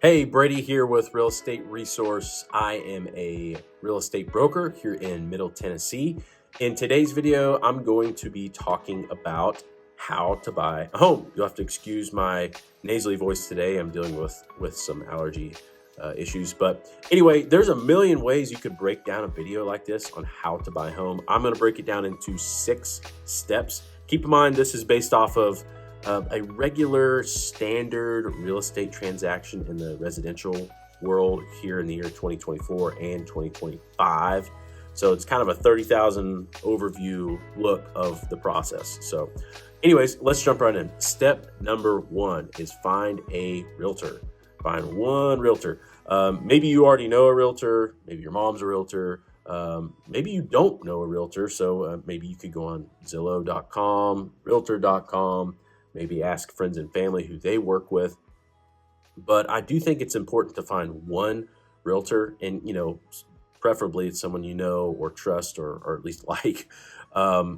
Hey, Brady here with Real Estate Resource. I am a real estate broker here in Middle Tennessee. In today's video, I'm going to be talking about how to buy a home. You'll have to excuse my nasally voice today. I'm dealing with some allergy issues. But anyway, there's a million ways you could break down a video like this on how to buy a home. I'm going to break it down into 6 steps. Keep in mind, this is based off of a regular standard real estate transaction in the residential world here in the year 2024 and 2025. So it's kind of a 30,000 overview look of the process. So anyways, let's jump right in. Step number 1 is find a realtor. Find one realtor. Maybe you already know a realtor. Maybe your mom's a realtor. Maybe you don't know a realtor. So maybe you could go on Zillow.com, Realtor.com, maybe ask friends and family who they work with. But I do think it's important to find one realtor, and preferably it's someone you know or trust or at least like,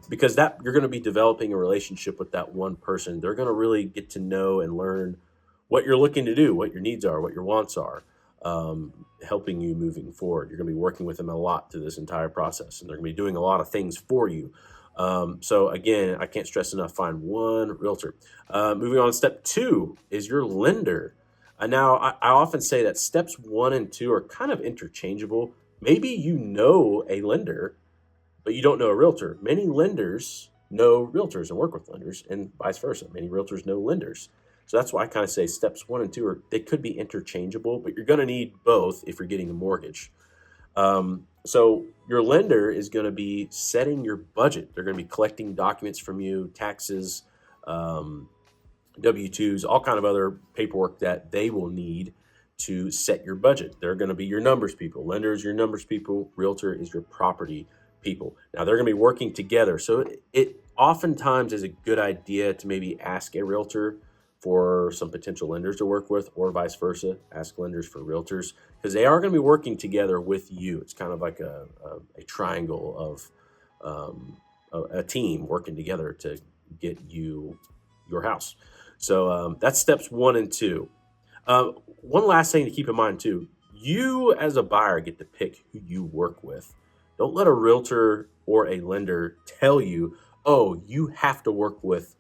because that you're going to be developing a relationship with that one person. They're going to really get to know and learn what you're looking to do, what your needs are, what your wants are, helping you moving forward. You're going to be working with them a lot through this entire process, and they're going to be doing a lot of things for you. So again, I can't stress enough, find one realtor. Moving on, step 2 is your lender. Now, I often say that steps 1 and 2 are kind of interchangeable. Maybe you know a lender, but you don't know a realtor. Many lenders know realtors and work with lenders, and vice versa. Many realtors know lenders. So that's why I kind of say steps 1 and 2 they could be interchangeable, but you're going to need both if you're getting a mortgage. So your lender is going to be setting your budget. They're going to be collecting documents from you, taxes, W-2s, all kind of other paperwork that they will need to set your budget. They're going to be your numbers people. Lender is your numbers people. Realtor is your property people. Now they're going to be working together. So it oftentimes is a good idea to maybe ask a realtor for some potential lenders to work with, or vice versa, ask lenders for realtors, because they are going to be working together with you. It's kind of like a triangle of a team working together to get you your house. So that's steps 1 and 2. One last thing to keep in mind too, you as a buyer get to pick who you work with. Don't let a realtor or a lender tell you, oh, you have to work with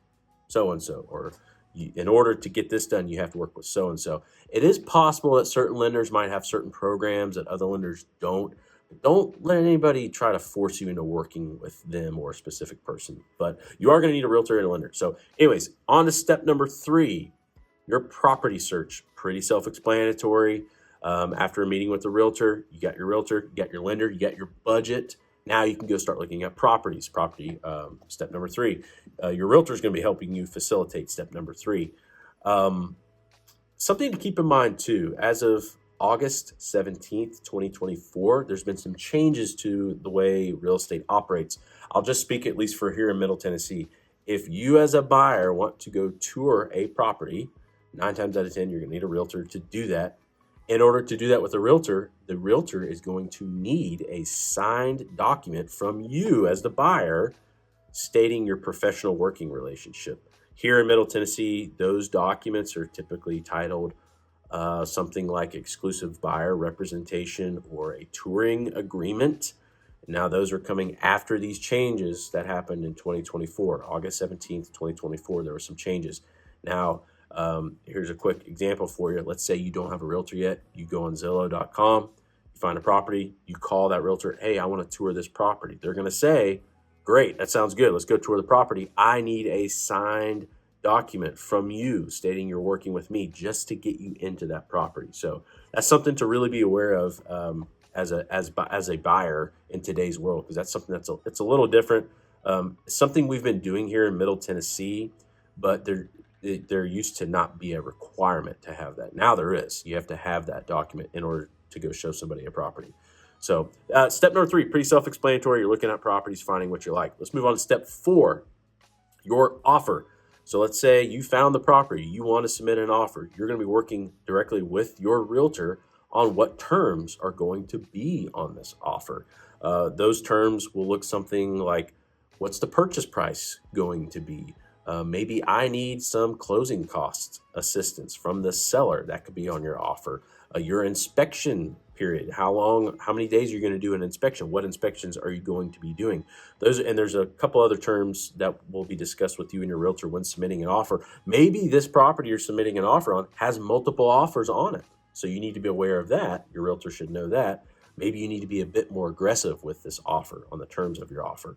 so-and-so, or in order to get this done, you have to work with so-and-so. It is possible that certain lenders might have certain programs that other lenders don't. Don't let anybody try to force you into working with them or a specific person. But you are going to need a realtor and a lender. So anyways, on to step number 3, your property search. Pretty self-explanatory. After a meeting with the realtor, you got your lender, you got your budget. Now you can go start looking at properties. Step number 3. Your realtor is going to be helping you facilitate step number 3. Something to keep in mind too, as of August 17th, 2024, there's been some changes to the way real estate operates. I'll just speak at least for here in Middle Tennessee. If you as a buyer want to go tour a property, 9 times out of 10, you're going to need a realtor to do that. In order to do that with a realtor, the realtor is going to need a signed document from you as the buyer stating your professional working relationship. Here in Middle Tennessee, those documents are typically titled something like exclusive buyer representation or a touring agreement. Now, those are coming after these changes that happened in 2024. August 17th, 2024, there were some changes. Now, here's a quick example for you. Let's say you don't have a realtor yet. You go on Zillow.com, you find a property, you call that realtor, hey, I want to tour this property. They're going to say, great, that sounds good. Let's go tour the property. I need a signed document from you stating you're working with me just to get you into that property. So that's something to really be aware of as a buyer in today's world, because that's something it's a little different. Something we've been doing here in Middle Tennessee, but there used to not be a requirement to have that. Now there is. You have to have that document in order to go show somebody a property. So step number 3, pretty self-explanatory. You're looking at properties, finding what you like. Let's move on to step 4, your offer. So let's say you found the property, you want to submit an offer. You're going to be working directly with your realtor on what terms are going to be on this offer. Those terms will look something like, what's the purchase price going to be? Maybe I need some closing cost assistance from the seller. That could be on your offer. Your inspection period. How many days you're going to do an inspection? What inspections are you going to be doing? And there's a couple other terms that will be discussed with you and your realtor when submitting an offer. Maybe this property you're submitting an offer on has multiple offers on it. So you need to be aware of that. Your realtor should know that. Maybe you need to be a bit more aggressive with this offer on the terms of your offer.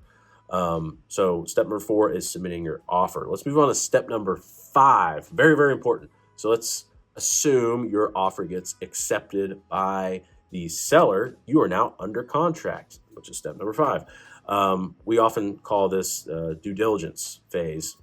So step number 4 is submitting your offer. Let's move on to step number 5. Very, very important. So let's assume your offer gets accepted by the seller. You are now under contract, which is step number 5. We often call this due diligence phase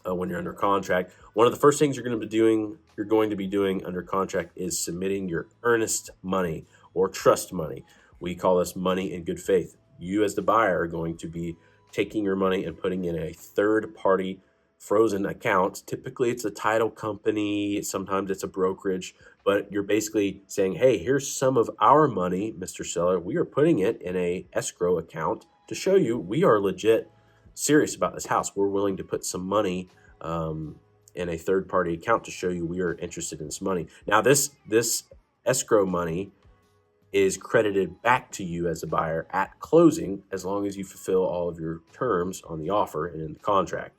when you're under contract. One of the first things you're going to be doing under contract is submitting your earnest money or trust money. We call this money in good faith. You as the buyer are going to be taking your money and putting in a third-party frozen account. Typically, it's a title company. Sometimes it's a brokerage. But you're basically saying, hey, here's some of our money, Mr. Seller. We are putting it in a escrow account to show you we are legit serious about this house. We're willing to put some money in a third-party account to show you we are interested in this money. Now, this escrow money is credited back to you as a buyer at closing, as long as you fulfill all of your terms on the offer and in the contract.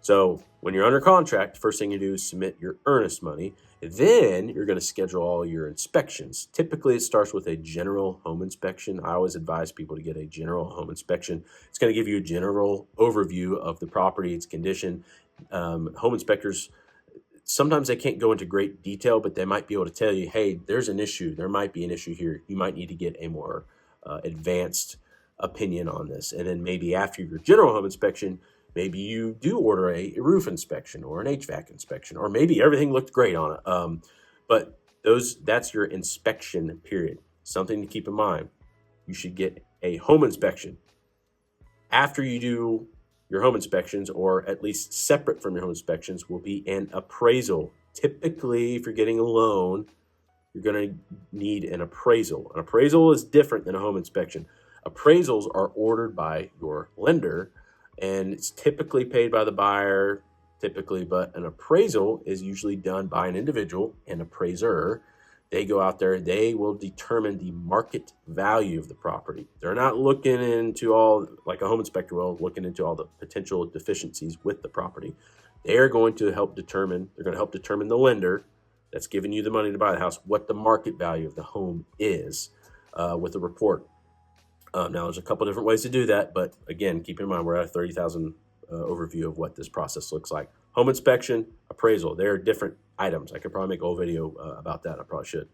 So when you're under contract, first thing you do is submit your earnest money. Then you're going to schedule all your inspections. Typically, it starts with a general home inspection. I always advise people to get a general home inspection. It's going to give you a general overview of the property, its condition. Home inspectors, sometimes they can't go into great detail, but they might be able to tell you, hey, there's an issue. There might be an issue here. You might need to get a more advanced opinion on this. And then maybe after your general home inspection, maybe you do order a roof inspection or an HVAC inspection, or maybe everything looked great on it. But that's your inspection period. Something to keep in mind. You should get a home inspection. After you do your home inspections, or at least separate from your home inspections, will be an appraisal. Typically, if you're getting a loan, you're going to need an appraisal. An appraisal is different than a home inspection. Appraisals are ordered by your lender, and it's typically paid by the buyer, but an appraisal is usually done by an individual, an appraiser. They go out there, they will determine the market value of the property. They're not looking into all, like a home inspector will, looking into all the potential deficiencies with the property. They're going to help determine the lender that's giving you the money to buy the house, what the market value of the home is with a report. Now, there's a couple different ways to do that, but again, keep in mind, we're at a 30,000 overview of what this process looks like. Home inspection, appraisal, they're different items. I could probably make a whole video about that. I probably should.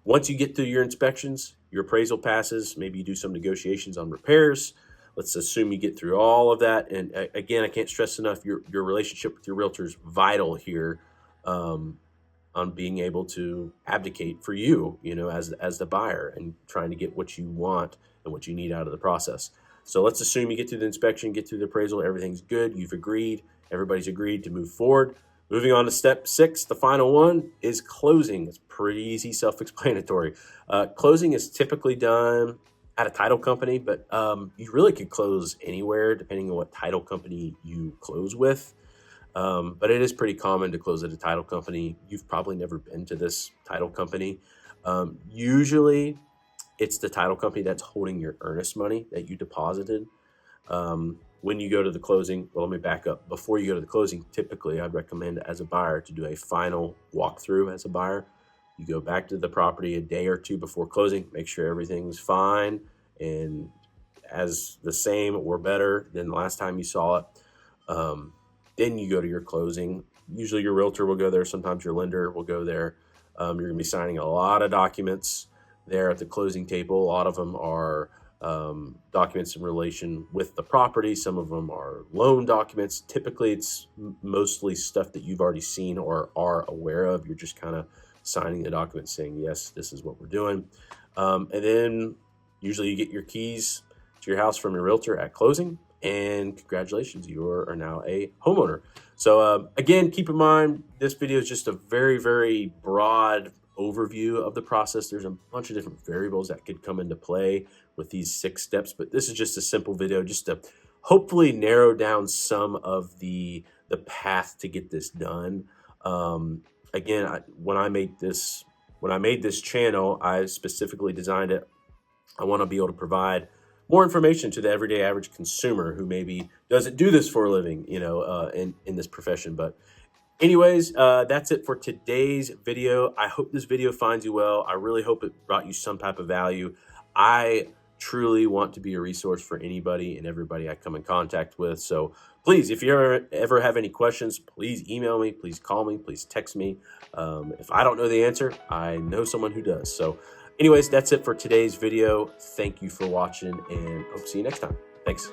Once you get through your inspections, your appraisal passes, maybe you do some negotiations on repairs. Let's assume you get through all of that. And again, I can't stress enough, your relationship with your realtor is vital here on being able to advocate for you, as the buyer, and trying to get what you want and what you need out of the process. So let's assume you get through the inspection, get through the appraisal, everything's good, you've agreed, everybody's agreed to move forward. Moving on to step 6, the final one is closing. It's pretty easy, self-explanatory. Closing is typically done at a title company, but you really could close anywhere depending on what title company you close with. But it is pretty common to close at a title company. You've probably never been to this title company. Usually it's the title company that's holding your earnest money that you deposited. When you go to the closing, well, let me back up. Before you go to the closing, typically I'd recommend as a buyer to do a final walkthrough as a buyer. You go back to the property a day or two before closing, make sure everything's fine and as the same or better than the last time you saw it. Then you go to your closing. Usually your realtor will go there. Sometimes your lender will go there. You're going to be signing a lot of documents there at the closing table. A lot of them are documents in relation with the property. Some of them are loan documents. Typically, it's mostly stuff that you've already seen or are aware of. You're just kind of signing the document saying, yes, this is what we're doing. And then usually you get your keys to your house from your realtor at closing. And congratulations, you are now a homeowner. So again, keep in mind, this video is just a very, very broad overview of the process. There's a bunch of different variables that could come into play with these 6 steps, but this is just a simple video just to hopefully narrow down some of the path to get this done. Again, when I made this channel, I specifically designed it. I want to be able to provide more information to the everyday average consumer who maybe doesn't do this for a living, in this profession. But anyways, that's it for today's video. I hope this video finds you well. I really hope it brought you some type of value. I truly want to be a resource for anybody and everybody I come in contact with. So please, if you ever have any questions, please email me, please call me, please text me. If I don't know the answer, I know someone who does. So anyways, that's it for today's video. Thank you for watching, and hope to see you next time. Thanks.